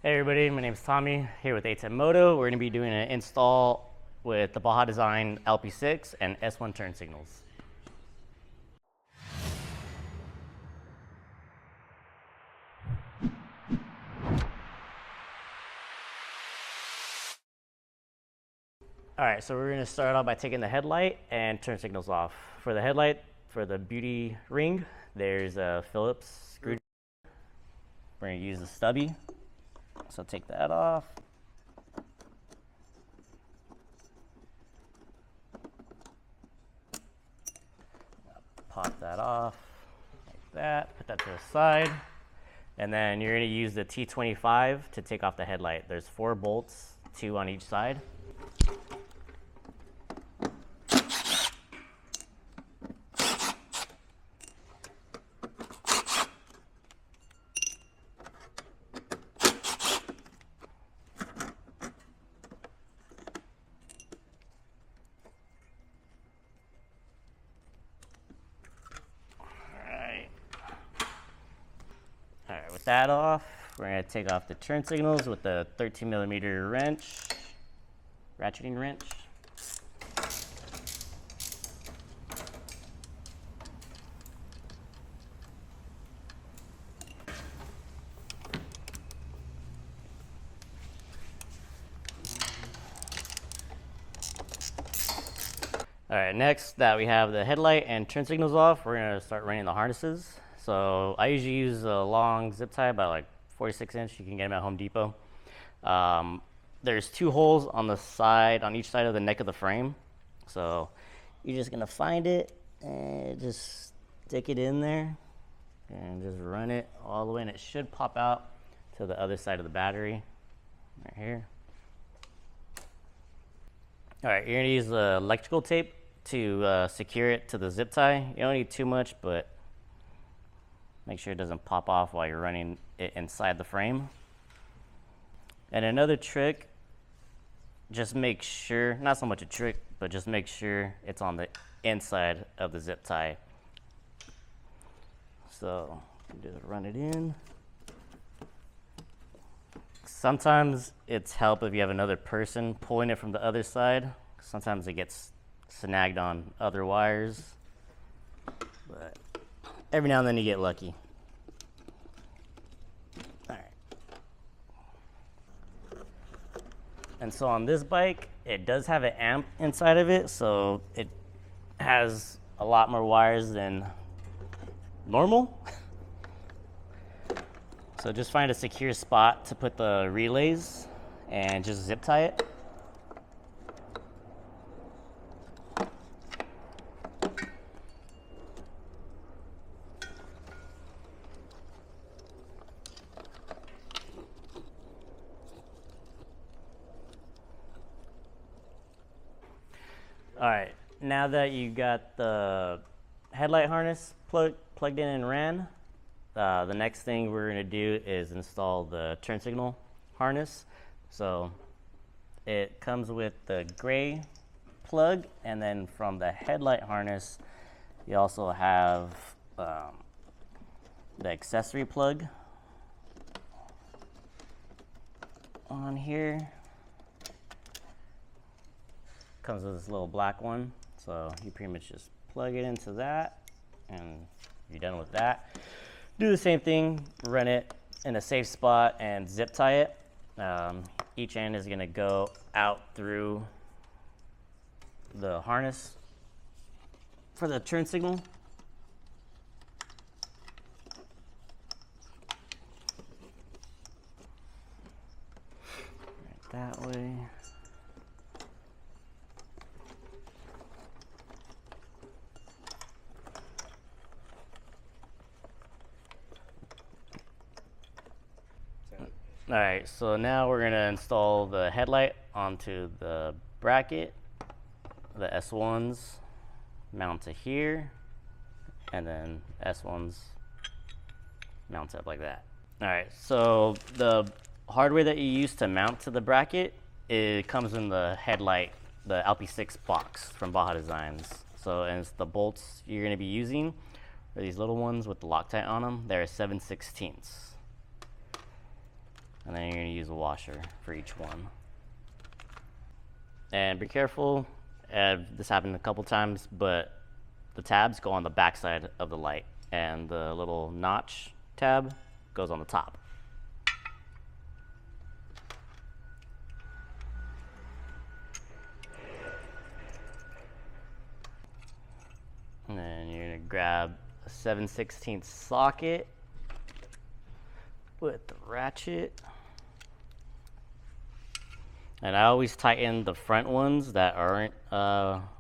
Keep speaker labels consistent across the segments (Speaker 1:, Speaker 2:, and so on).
Speaker 1: Hey everybody, my name is Tommy, here with A10 Moto. We're going to be doing an install with the Baja Design LP6 and S1 turn signals. Alright, so we're going to start off by taking the headlight and turn signals off. For the headlight, for the beauty ring, there's a Phillips screwdriver. We're going to use the stubby. So take that off. Pop that off like that. Put that to the side. And then you're going to use the T25 to take off the headlight. There's 4 bolts, 2 on each side. Alright, with that off, we're going to take off the turn signals with the 13mm wrench, ratcheting wrench. Alright, next that we have the headlight and turn signals off, we're going to start running the harnesses. So I usually use a long zip tie, about like 46 inch. You can get them at Home Depot. There's 2 holes on the side, on each side of the neck of the frame. So you're just gonna find it and just stick it in there and just run it all the way, and it should pop out to the other side of the battery, right here. All right, you're gonna use the electrical tape to secure it to the zip tie. You don't need too much, but make sure it doesn't pop off while you're running it inside the frame. And another trick, just make sure, not so much a trick, but just make sure it's on the inside of the zip tie. So just run it in. Sometimes it's help if you have another person pulling it from the other side. Sometimes it gets snagged on other wires, but every now and then you get lucky. All right. And so on this bike, it does have an amp inside of it, so it has a lot more wires than normal. So just find a secure spot to put the relays and just zip tie it. All right, now that you got the headlight harness plugged in and ran, the next thing we're going to do is install the turn signal harness. So it comes with the gray plug, and then from the headlight harness, you also have the accessory plug on here. Comes with this little black one, so you pretty much just plug it into that, and you're done with that. Do the same thing, run it in a safe spot and zip tie it. Each end is gonna go out through the harness for the turn signal. Right that way. All right, so now we're gonna install the headlight onto the bracket. The S1s mount to here, and then S1s mount up like that. All right, so the hardware that you use to mount to the bracket, it comes in the headlight, the LP6 box from Baja Designs. So, and it's the bolts you're gonna be using are these little ones with the Loctite on them. They're 7/16. and then you're going to use a washer for each one. And be careful, this happened a couple times, but the tabs go on the back side of the light, and the little notch tab goes on the top. And then you're going to grab a 7/16 socket with the ratchet. And I always tighten the front ones that aren't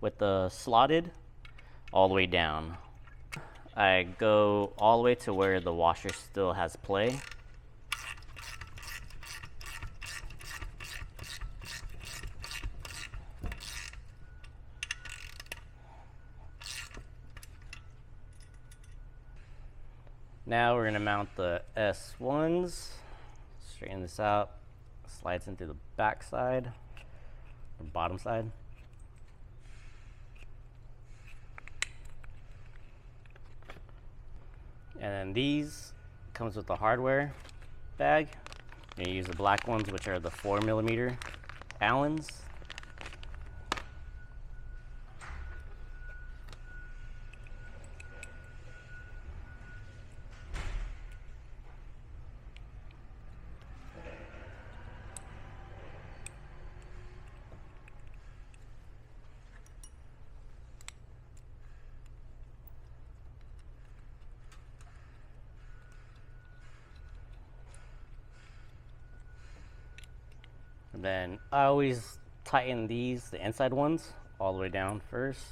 Speaker 1: with the slotted all the way down. I go all the way to where the washer still has play. Now we're going to mount the S1s. Straighten this out. Slides into the back side, or bottom side. And then these comes with the hardware bag. You use the black ones, which are the 4mm Allens. And then I always tighten these, the inside ones, all the way down first,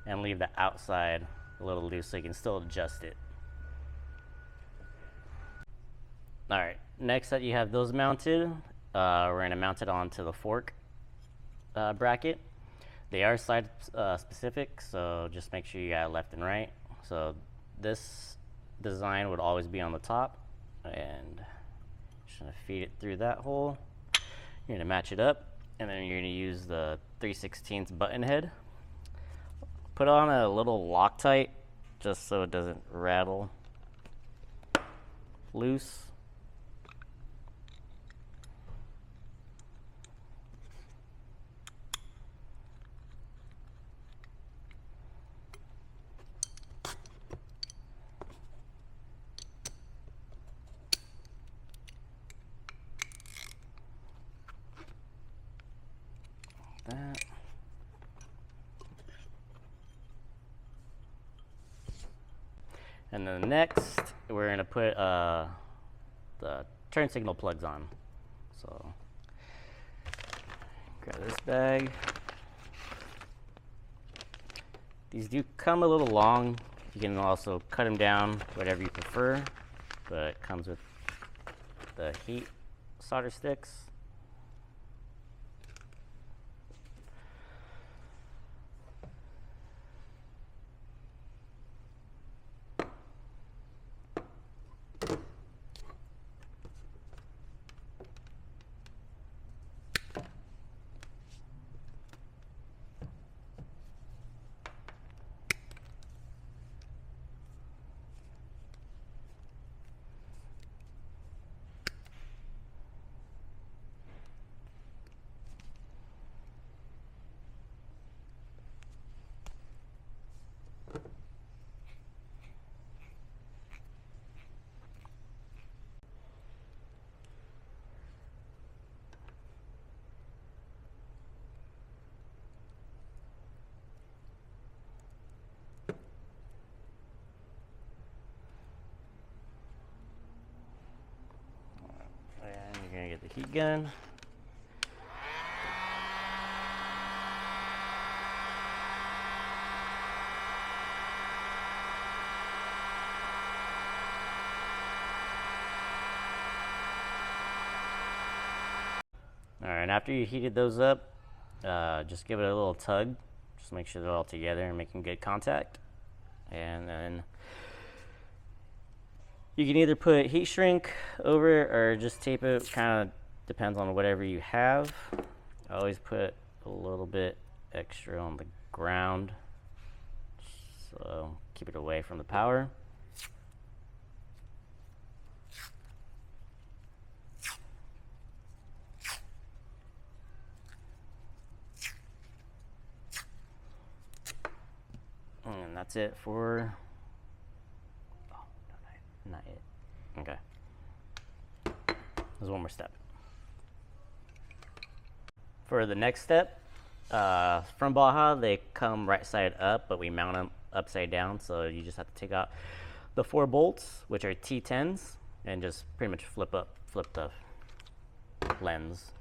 Speaker 1: and leave the outside a little loose so you can still adjust it. All right, next that you have those mounted, we're gonna mount it onto the fork bracket. They are side specific, so just make sure you got left and right. So this design would always be on the top, and just gonna feed it through that hole. You're gonna match it up, and then you're gonna use the 3/16 button head. Put on a little Loctite just so it doesn't rattle loose. That. And then next, we're going to put the turn signal plugs on. So grab this bag. These do come a little long. You can also cut them down, whatever you prefer, but it comes with the heat solder sticks. And you're going to get the heat gun. All right, and after you heated those up, just give it a little tug. Just make sure they're all together and making good contact. And then you can either put heat shrink over it or just tape it. Kind of depends on whatever you have. I always put a little bit extra on the ground, so keep it away from the power. that's it for, oh, no, not yet. Okay. There's one more step. For the next step, from Baja, they come right side up, but we mount them upside down. So you just have to take out the 4 bolts, which are T10s, and just pretty much flip the lens.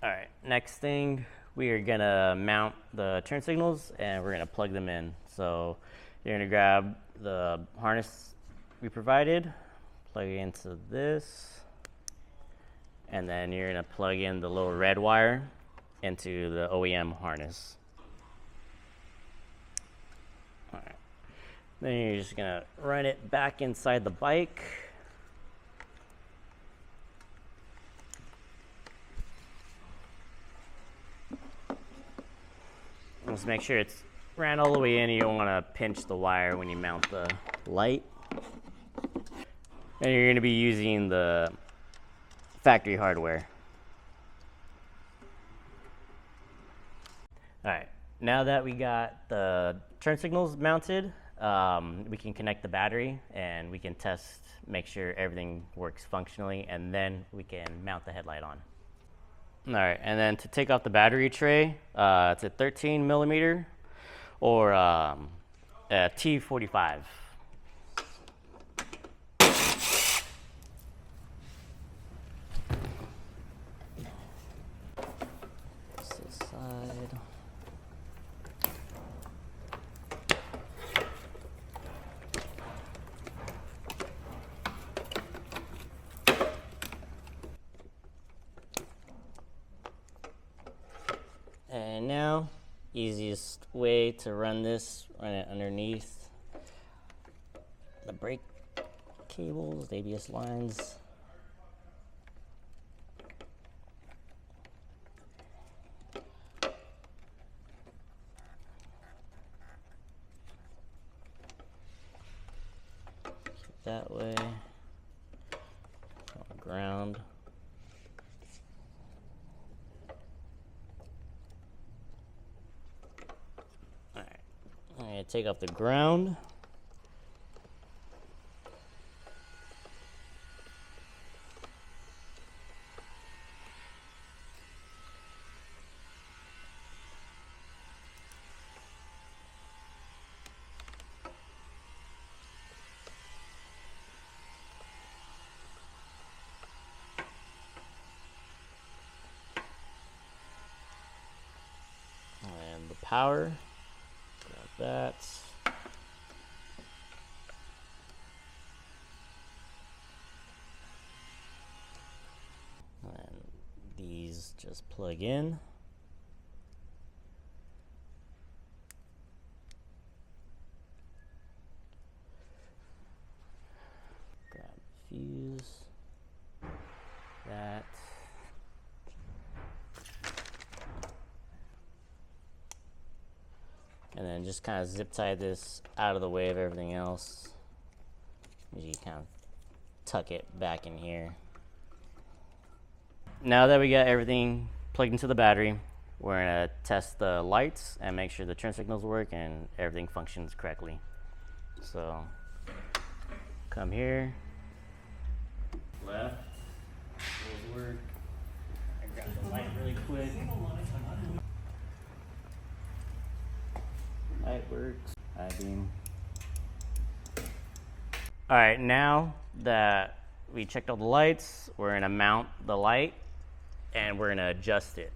Speaker 1: All right, next thing, we are gonna mount the turn signals and we're gonna plug them in. So you're gonna grab the harness we provided, plug it into this, and then you're gonna plug in the little red wire into the OEM harness. All right, then you're just gonna run it back inside the bike. Just make sure it's ran all the way in. You don't want to pinch the wire when you mount the light. And you're going to be using the factory hardware. All right, now that we got the turn signals mounted, we can connect the battery and we can test, make sure everything works functionally, and then we can mount the headlight on. All right, and then to take off the battery tray, it's a 13 millimeter or a T45. This side. And now, easiest way to run this, run it underneath the brake cables, the ABS lines. That way, on the ground. I'm going to take off the ground. And the power. That. And these just plug in. Grab the fuse. That. And then just kind of zip tie this out of the way of everything else. You kind of tuck it back in here. Now that we got everything plugged into the battery, we're gonna test the lights and make sure the turn signals work and everything functions correctly. So, come here. Left, those work. I grab the light really quick. Light works, I-beam. All right, now that we checked all the lights, we're gonna mount the light and we're gonna adjust it.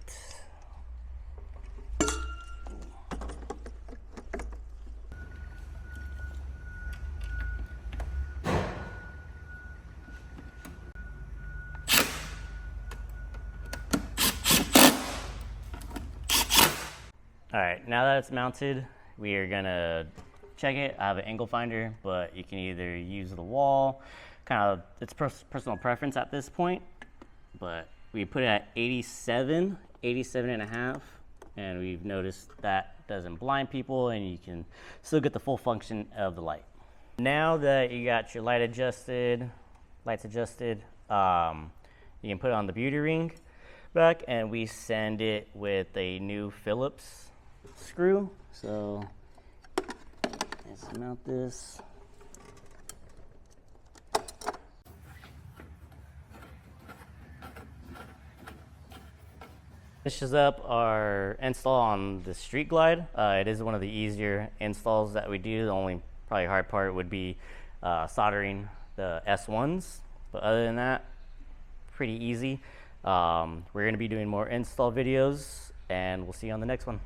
Speaker 1: All right, now that it's mounted, we are gonna check it. I have an angle finder, but you can either use the wall, kind of, it's personal preference at this point, but we put it at 87 and a half, and we've noticed that doesn't blind people and you can still get the full function of the light. Now that you got your lights adjusted, you can put it on the beauty ring back, and we send it with a new Phillips screw. So let's mount this. Finishes up our install on the Street Glide. It is one of the easier installs that we do. The only probably hard part would be soldering the S1s, but other than that, pretty easy. We're going to be doing more install videos, and we'll see you on the next one.